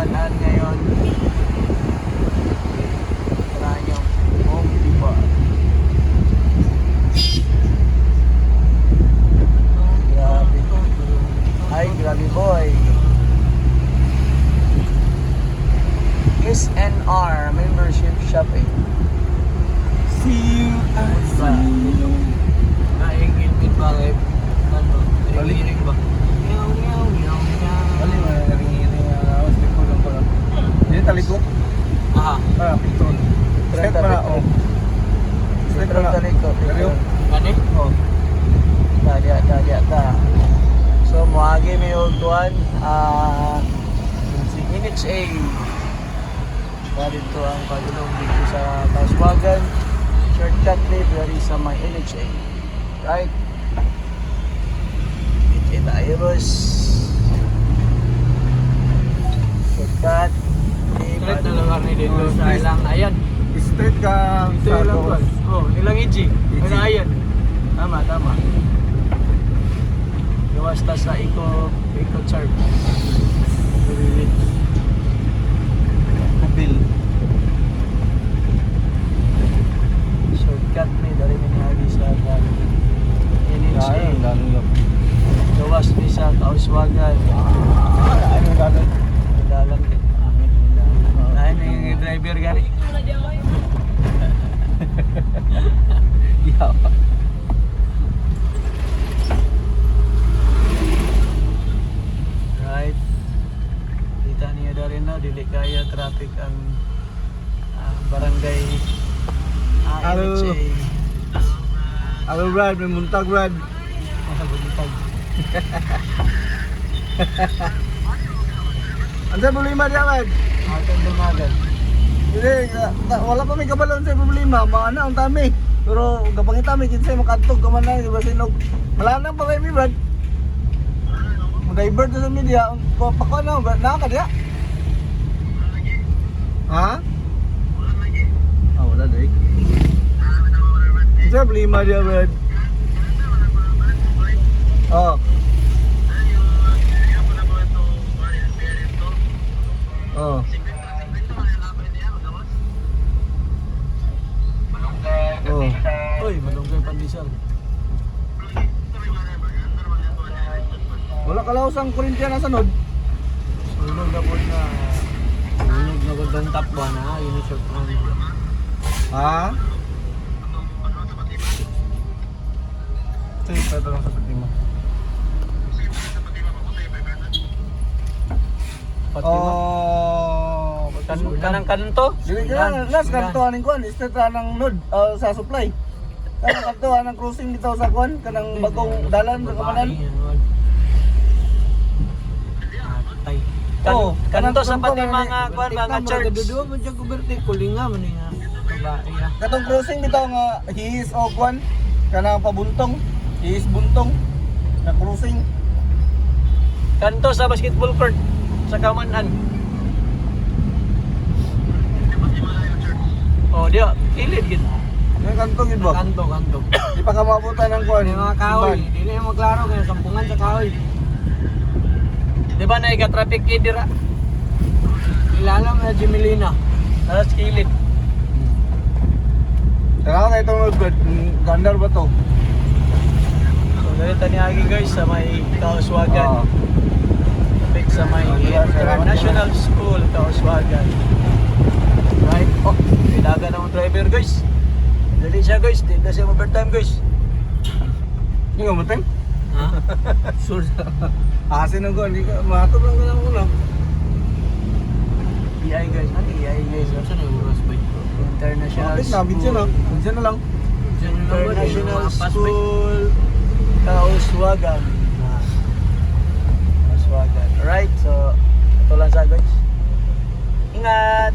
daanan ngayon. Tara nyo. Home Depot. Grabe. Ay, grabe boy. SNR membership shopping. See you at see. Naingin ba kayo? Ano? Ring-ring ba? Meow, meow, meow, meow. Ano yung ring-ring ako? Step ko lang pala. Hindi talikot. Aha. Pitron. Step pala, oh. Step pala. Talikot. Seryo? Gani? Oh. Dada. So, muagi may ultuan. Si NHA. Dito ang pagulong dito sa Kaswagan. Shortcut library sa may NHA. Right? NHA tayo, boss. Shortcut. Straight na lugar ni dito sa ilang ayan. Straight ka Ito sa yung lang doon. Oh, ilang iji. Ano ayan? Tama. Gawas ta sa Eco Chart. Kubil. Shortcut ni dari minagi sa NHA. Ang galing yun. Gawas ni sa Kauswagan. Ano yung galing? Dalang angit nila. Lain yung driver gani. Yaw. Right. Kita niya dari na dili kaya traffic ang barangay Hello. NHA. Hello Brad, may muntag Brad. Buntag. Ang sa problema niya Brad? Aton dumagan. Hindi, wala pa may kabalon sa problema. Mga na, ang dami. Pero kapag itami, kinsay makatog ka man na, di ba sinog? Wala nang pa may Brad. Mag-divert sa media. Pako na, Brad, nakaka diya? Ha? Ah, wala day. Sa problema niya Brad. Oh. Oh. Oh. Oy, malunggay pandesal. Wala kalaos ang Corinthian na sanod. Sunog na po na. Sunog na po ng top 1 ha. Yun yung short run. Ha? Ito yung pwede lang sa Fatima. Oh, Kanang to? dili ka last kanto aning kuan, straight nang nod sa supply. Kanang kanto anang crossing bitaw sa kuan, kanang bagong dalan sa kamanan. Oh, Kanto sa kanang pati kanto, mga kuan mga church. Duduwa mo dyan kuberte. Kulinga man niya. Babae ha. Katong crossing bitaw nga hihis o kuan, kanang pabuntong, hihis buntong na crossing. Kanto sa basketball court sa Kamanan. Oh, dia kilid gid. Yung kanto gid ba? Kanto. Di pa ka maabutan ng kuan. Yung mga kahoy. Hindi na maklaro kaya sampungan sa kahoy. Di ba na traffic kid dira? Kilala mo na Jimelina. Alas kilid. Tara ka itong Brad, gandar ba to? So dito ni agi guys sa may Kauswagan. Ah. Traffic sa may International School Kauswagan. Right? Oh, kailangan ng driver guys. Dali siya guys, di na siya overtime guys. Hindi ka mateng? Ha? Sure. Asin ang kuan, di ka matog lang ka ng ulo. EI guys, ano EI guys? Saan yung oras ba ito? International Bakit na, bidyan na. Bidyan na lang. International School Kauswagan. Kauswagan. Alright, so ito lang sa guys. Ingat!